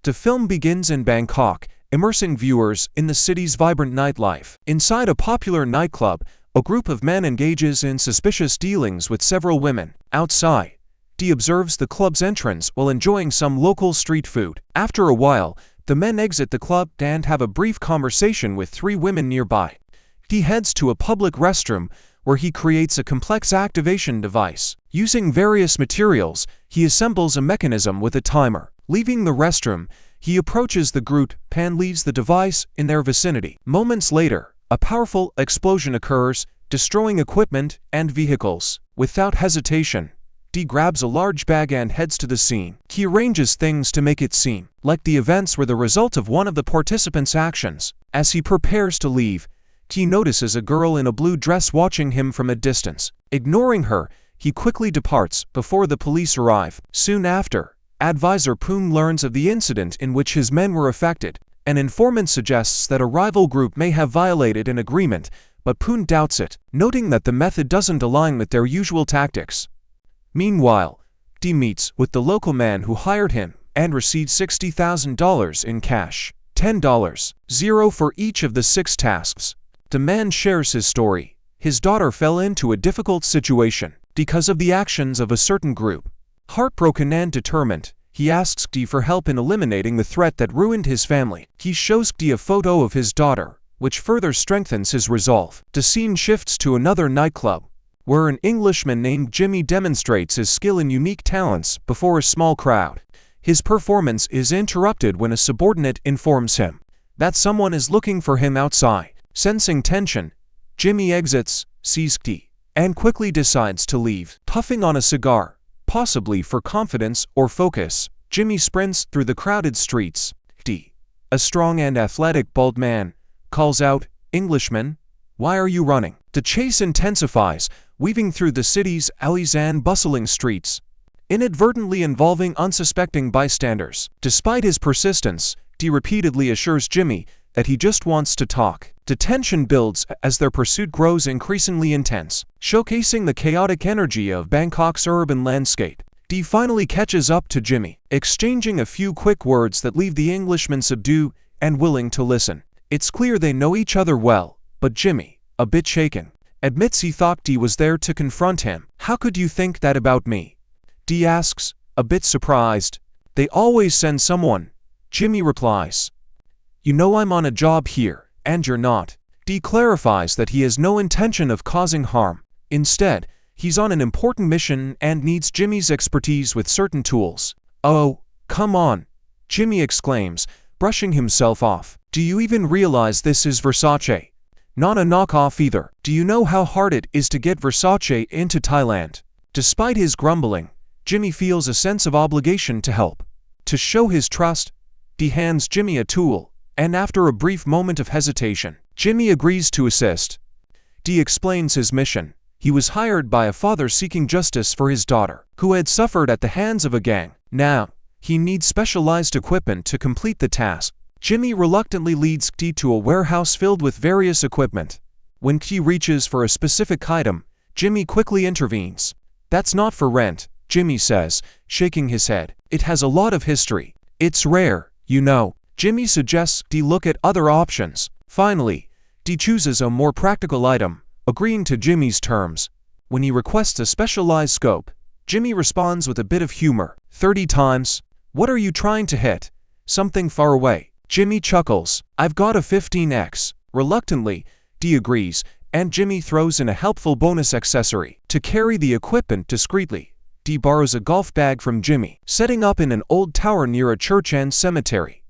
The film begins in Bangkok, immersing viewers in the city's vibrant nightlife. Inside a popular nightclub, a group of men engages in suspicious dealings with several women. Outside, Dee observes the club's entrance while enjoying some local street food. After a while, the men exit the club and have a brief conversation with three women nearby. Dee heads to a public restroom where he creates a complex activation device. Using various materials, he assembles a mechanism with a timer. Leaving the restroom, he approaches the group and leaves the device in their vicinity. Moments later, a powerful explosion occurs, destroying equipment and vehicles. Without hesitation, Dee grabs a large bag and heads to the scene. He arranges things to make it seem like the events were the result of one of the participants' actions. As he prepares to leave, Dee notices a girl in a blue dress watching him from a distance. Ignoring her, he quickly departs before the police arrive. Soon after, Advisor Poon learns of the incident in which his men were affected. An informant suggests that a rival group may have violated an agreement, but Poon doubts it, noting that the method doesn't align with their usual tactics. Meanwhile, Dee meets with the local man who hired him and receives $60,000 in cash, $10.00 for each of the 6 tasks. The man shares his story. His daughter fell into a difficult situation because of the actions of a certain group. Heartbroken and determined, he asks Dee for help in eliminating the threat that ruined his family. He shows Dee a photo of his daughter, which further strengthens his resolve. The scene shifts to another nightclub, where an Englishman named Jimmy demonstrates his skill and unique talents before a small crowd. His performance is interrupted when a subordinate informs him that someone is looking for him outside. Sensing tension, Jimmy exits, sees Dee, and quickly decides to leave. Puffing on a cigar, possibly for confidence or focus, Jimmy sprints through the crowded streets. Dee, a strong and athletic bald man, calls out, "Englishman, why are you running?" The chase intensifies, weaving through the city's alleys and bustling streets, inadvertently involving unsuspecting bystanders. Despite his persistence, Dee repeatedly assures Jimmy that he just wants to talk. The tension builds as their pursuit grows increasingly intense, showcasing the chaotic energy of Bangkok's urban landscape. Dee finally catches up to Jimmy, exchanging a few quick words that leave the Englishman subdued and willing to listen. It's clear they know each other well, but Jimmy, a bit shaken, admits he thought Dee was there to confront him. "How could you think that about me?" Dee asks, a bit surprised. "They always send someone," Jimmy replies. "You know I'm on a job here, and you're not." Dee clarifies that he has no intention of causing harm. Instead, he's on an important mission and needs Jimmy's expertise with certain tools. "Oh, come on," Jimmy exclaims, brushing himself off. "Do you even realize this is Versace? Not a knockoff either. Do you know how hard it is to get Versace into Thailand?" Despite his grumbling, Jimmy feels a sense of obligation to help. To show his trust, Dee hands Jimmy a tool, and after a brief moment of hesitation, Jimmy agrees to assist. Dee explains his mission. He was hired by a father seeking justice for his daughter, who had suffered at the hands of a gang. Now, he needs specialized equipment to complete the task. Jimmy reluctantly leads Dee to a warehouse filled with various equipment. When Dee reaches for a specific item, Jimmy quickly intervenes. "That's not for rent," Jimmy says, shaking his head. "It has a lot of history. It's rare, you know." Jimmy suggests Dee look at other options. Finally, Dee chooses a more practical item, agreeing to Jimmy's terms. When he requests a specialized scope, Jimmy responds with a bit of humor. 30 times? What are you trying to hit? Something far away." Jimmy chuckles. "I've got a 15x. Reluctantly, Dee agrees, and Jimmy throws in a helpful bonus accessory. To carry the equipment discreetly, Dee borrows a golf bag from Jimmy, setting up in an old tower near a church and cemetery.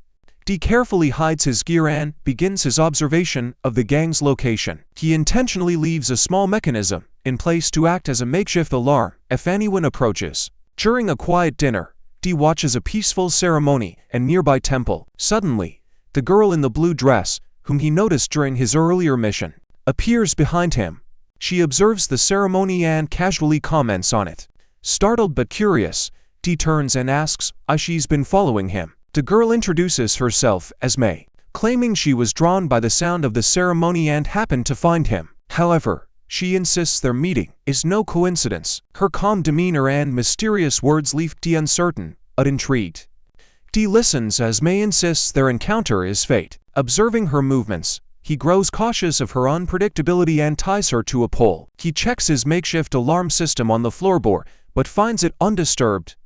Dee carefully hides his gear and begins his observation of the gang's location. He intentionally leaves a small mechanism in place to act as a makeshift alarm if anyone approaches. During a quiet dinner, Dee watches a peaceful ceremony in a nearby temple. Suddenly, the girl in the blue dress, whom he noticed during his earlier mission, appears behind him. She observes the ceremony and casually comments on it. Startled but curious, Dee turns and asks why she's been following him. The girl introduces herself as May, claiming she was drawn by the sound of the ceremony and happened to find him. However, she insists their meeting is no coincidence. Her calm demeanor and mysterious words leave Dee uncertain, but intrigued. Dee listens as May insists their encounter is fate. Observing her movements, he grows cautious of her unpredictability and ties her to a pole. He checks his makeshift alarm system on the floorboard, but finds it undisturbed,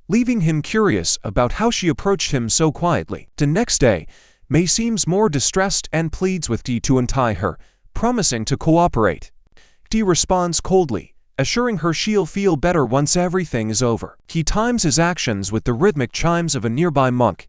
leaving him curious about how she approached him so quietly. The next day, May seems more distressed and pleads with Dee to untie her, promising to cooperate. Dee responds coldly, assuring her she'll feel better once everything is over. He times his actions with the rhythmic chimes of a nearby monk,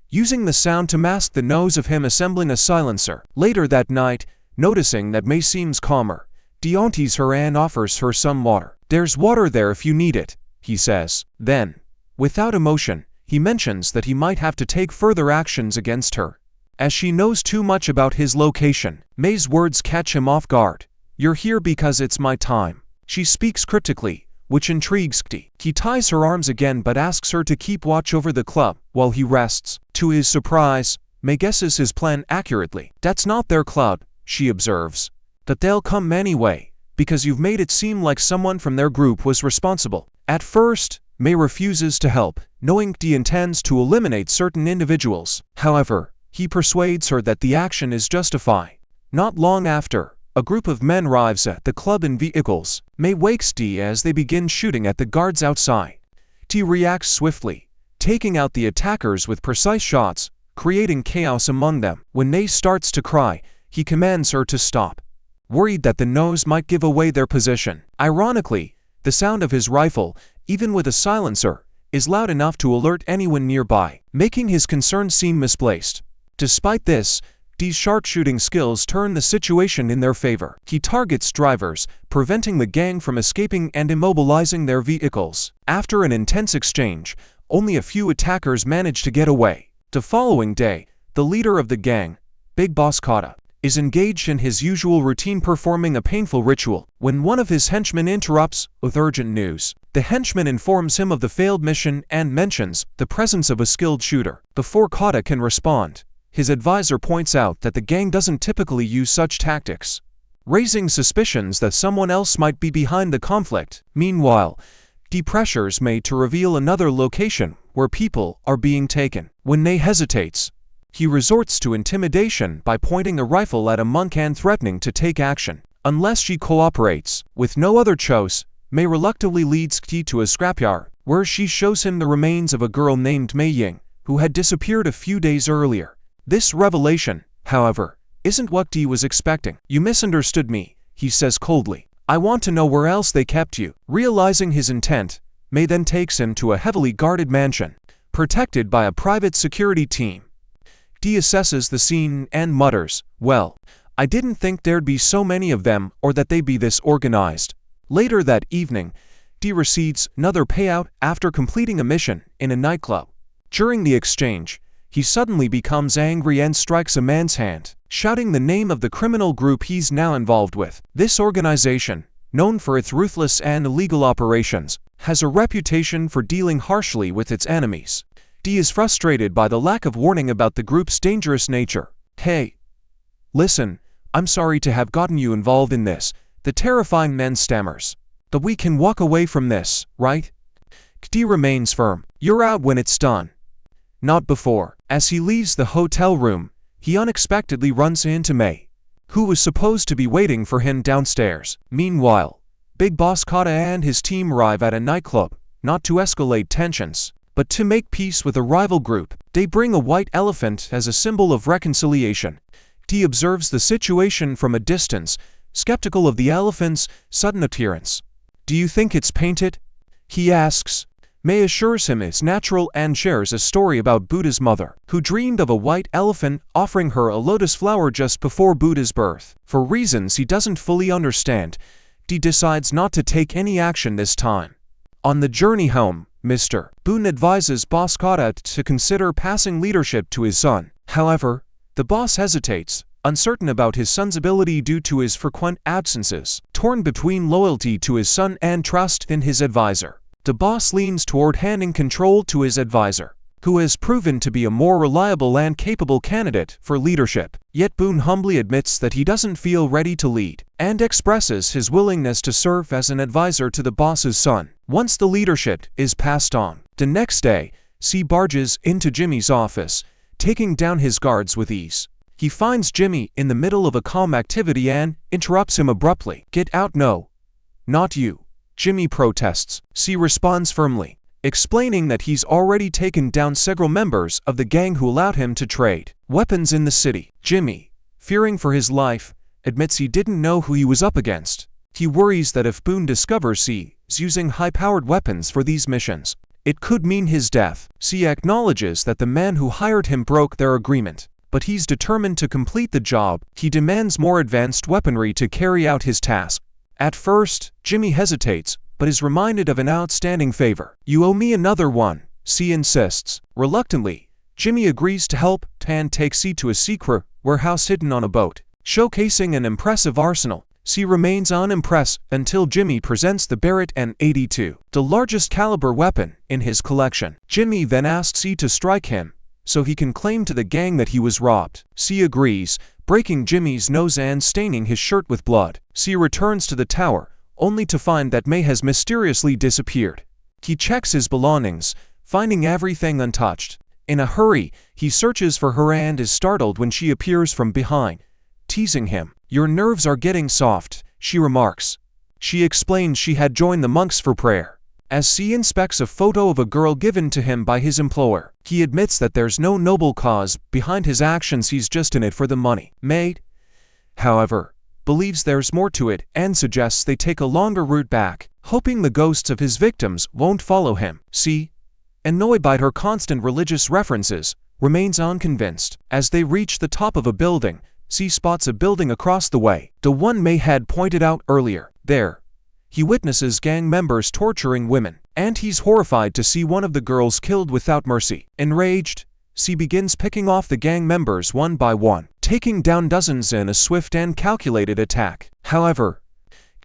using the sound to mask the noise of him assembling a silencer. Later that night, noticing that May seems calmer, Dee unties her and offers her some water. "There's water there if you need it," he says. Then, without emotion, he mentions that he might have to take further actions against her, as she knows too much about his location. May's words catch him off guard. "You're here because it's my time." She speaks cryptically, which intrigues Dee. He ties her arms again but asks her to keep watch over the club while he rests. To his surprise, May guesses his plan accurately. "That's not their club," she observes. "But they'll come anyway, because you've made it seem like someone from their group was responsible." At first, May refuses to help, knowing Dee intends to eliminate certain individuals. However, he persuades her that the action is justified. Not long after, a group of men arrives at the club in vehicles. May wakes Dee as they begin shooting at the guards outside. Dee reacts swiftly, taking out the attackers with precise shots, creating chaos among them. When May starts to cry, he commands her to stop, worried that the noise might give away their position. Ironically, the sound of his rifle, even with a silencer, is loud enough to alert anyone nearby, making his concern seem misplaced. Despite this, Dee's sharpshooting skills turn the situation in their favor. He targets drivers, preventing the gang from escaping and immobilizing their vehicles. After an intense exchange, only a few attackers manage to get away. The following day, the leader of the gang, Big Boss Curtie, is engaged in his usual routine, performing a painful ritual, when one of his henchmen interrupts with urgent news. The henchman informs him of the failed mission and mentions the presence of a skilled shooter. Before Curtie can respond, his advisor points out that the gang doesn't typically use such tactics, raising suspicions that someone else might be behind the conflict. Meanwhile, Dee pressures May to reveal another location where people are being taken. When May hesitates, he resorts to intimidation by pointing a rifle at a monk and threatening to take action unless she cooperates. With no other choice, May reluctantly leads Dee to a scrapyard, where she shows him the remains of a girl named Mei Ying, who had disappeared a few days earlier. This revelation, however, isn't what Dee was expecting. "You misunderstood me," he says coldly. "I want to know where else they kept you." Realizing his intent, May then takes him to a heavily guarded mansion, protected by a private security team. Dee assesses the scene and mutters, "Well, I didn't think there'd be so many of them or that they'd be this organized." Later that evening, Dee receives another payout after completing a mission in a nightclub. During the exchange, he suddenly becomes angry and strikes a man's hand, shouting the name of the criminal group he's now involved with. This organization, known for its ruthless and illegal operations, has a reputation for dealing harshly with its enemies. Dee is frustrated by the lack of warning about the group's dangerous nature. "Hey, listen, I'm sorry to have gotten you involved in this," the terrifying man stammers. "But we can walk away from this, right?" Dee remains firm. "You're out when it's done, not before." As he leaves the hotel room, he unexpectedly runs into May, who was supposed to be waiting for him downstairs. Meanwhile, Big Boss Curtie and his team arrive at a nightclub, not to escalate tensions, but to make peace with a rival group. They bring a white elephant as a symbol of reconciliation. Dee observes the situation from a distance, skeptical of the elephant's sudden appearance. "Do you think it's painted?" he asks. May assures him it's natural and shares a story about Buddha's mother, who dreamed of a white elephant offering her a lotus flower just before Buddha's birth. For reasons he doesn't fully understand, Dee decides not to take any action this time. On the journey home, Mr. Boone advises Boss Curtie to consider passing leadership to his son. However, the boss hesitates, uncertain about his son's ability due to his frequent absences, torn between loyalty to his son and trust in his advisor. The boss leans toward handing control to his advisor, who has proven to be a more reliable and capable candidate for leadership. Yet Boone humbly admits that he doesn't feel ready to lead, and expresses his willingness to serve as an advisor to the boss's son, once the leadership is passed on. The next day, C barges into Jimmy's office, taking down his guards with ease. He finds Jimmy in the middle of a calm activity and interrupts him abruptly. "Get out, no. Not you," Jimmy protests. C responds firmly, explaining that he's already taken down several members of the gang who allowed him to trade weapons in the city. Jimmy, fearing for his life, admits he didn't know who he was up against. He worries that if Boone discovers C is using high-powered weapons for these missions, it could mean his death. C acknowledges that the man who hired him broke their agreement, but he's determined to complete the job. He demands more advanced weaponry to carry out his task. At first, Jimmy hesitates, but is reminded of an outstanding favor. "You owe me another one," C insists. Reluctantly, Jimmy agrees to help and takes C to a secret warehouse hidden on a boat. Showcasing an impressive arsenal, C remains unimpressed until Jimmy presents the Barrett M82, the largest caliber weapon in his collection. Jimmy then asks C to strike him, so he can claim to the gang that he was robbed. C agrees, breaking Jimmy's nose and staining his shirt with blood. C returns to the tower, only to find that May has mysteriously disappeared. He checks his belongings, finding everything untouched. In a hurry, he searches for her and is startled when she appears from behind, teasing him. "Your nerves are getting soft," she remarks. She explains she had joined the monks for prayer. As C inspects a photo of a girl given to him by his employer, he admits that there's no noble cause behind his actions, he's just in it for the money. May, however, believes there's more to it and suggests they take a longer route back, hoping the ghosts of his victims won't follow him. C, annoyed by her constant religious references, remains unconvinced. As they reach the top of a building, C spots a building across the way, the one May had pointed out earlier. There, he witnesses gang members torturing women, and he's horrified to see one of the girls killed without mercy. Enraged, C begins picking off the gang members one by one, taking down dozens in a swift and calculated attack. However,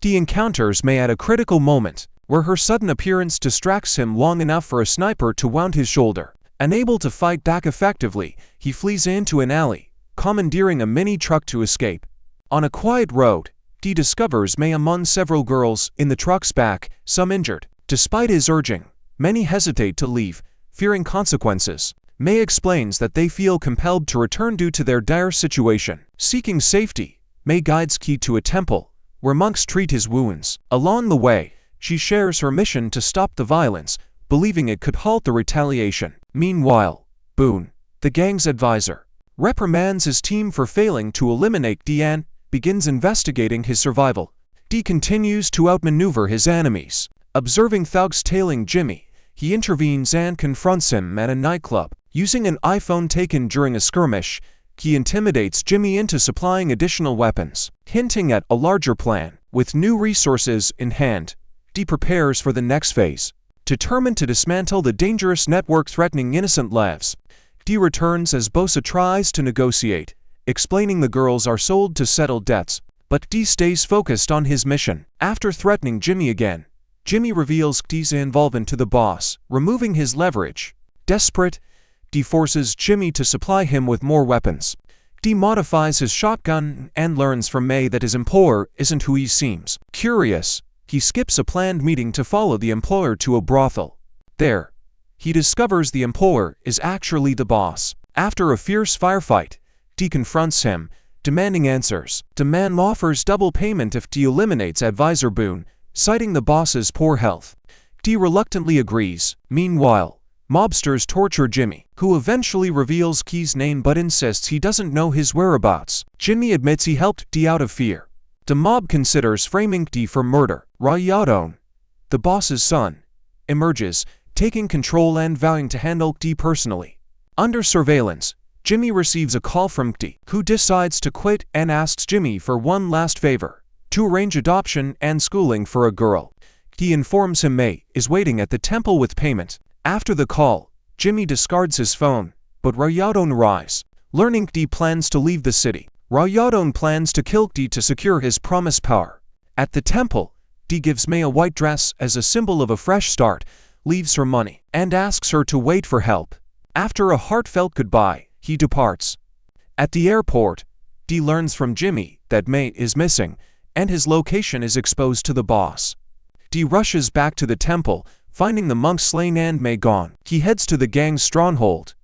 he encounters May at a critical moment, where her sudden appearance distracts him long enough for a sniper to wound his shoulder. Unable to fight back effectively, he flees into an alley, commandeering a mini truck to escape. On a quiet road, he discovers May among several girls in the truck's back, some injured. Despite his urging, many hesitate to leave, fearing consequences. May explains that they feel compelled to return due to their dire situation. Seeking safety, May guides Key to a temple, where monks treat his wounds. Along the way, she shares her mission to stop the violence, believing it could halt the retaliation. Meanwhile, Boone, the gang's advisor, reprimands his team for failing to eliminate D and begins investigating his survival. D continues to outmaneuver his enemies. Observing thugs tailing Jimmy, he intervenes and confronts him at a nightclub. Using an iPhone taken during a skirmish, he intimidates Jimmy into supplying additional weapons, hinting at a larger plan. With new resources in hand, D prepares for the next phase. Determined to dismantle the dangerous network threatening innocent lives, D returns as Bosa tries to negotiate, explaining the girls are sold to settle debts, but D stays focused on his mission. After threatening Jimmy again, Jimmy reveals D's involvement to the boss, removing his leverage. Desperate, D forces Jimmy to supply him with more weapons. D modifies his shotgun and learns from May that his employer isn't who he seems. Curious, he skips a planned meeting to follow the employer to a brothel. There, he discovers the employer is actually the boss. After a fierce firefight, D confronts him, demanding answers. The man offers double payment if D eliminates Advisor Boone, citing the boss's poor health. D reluctantly agrees. Meanwhile, mobsters torture Jimmy, who eventually reveals Key's name but insists he doesn't know his whereabouts. Jimmy admits he helped D out of fear. The mob considers framing D for murder. Rayadon, the boss's son, emerges, taking control and vowing to handle D personally. Under surveillance, Jimmy receives a call from D, who decides to quit and asks Jimmy for one last favor, to arrange adoption and schooling for a girl. He informs him May is waiting at the temple with payment. After the call, Jimmy discards his phone, but Rayadon arrives. Learning D plans to leave the city, Rayadon plans to kill D to secure his promised power. At the temple, D gives May a white dress as a symbol of a fresh start, leaves her money, and asks her to wait for help. After a heartfelt goodbye, he departs. At the airport, D learns from Jimmy that May is missing, and his location is exposed to the boss. D rushes back to the temple, Finding the monks slain and Mei gone, he heads to the gang's stronghold.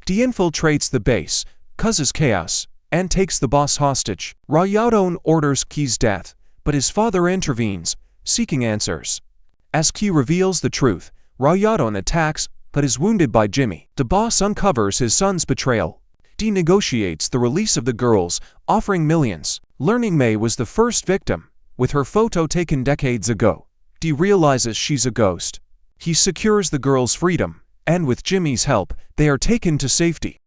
He infiltrates the base, causes chaos, and takes the boss hostage. Rayadon orders Ki's death, but his father intervenes, seeking answers. As Ki reveals the truth, Rayadon attacks, but is wounded by Jimmy. The boss uncovers his son's betrayal. He negotiates the release of the girls, offering millions. Learning Mei was the first victim, with her photo taken decades ago. He realizes she's a ghost. He secures the girls' freedom, and with Jimmy's help, they are taken to safety.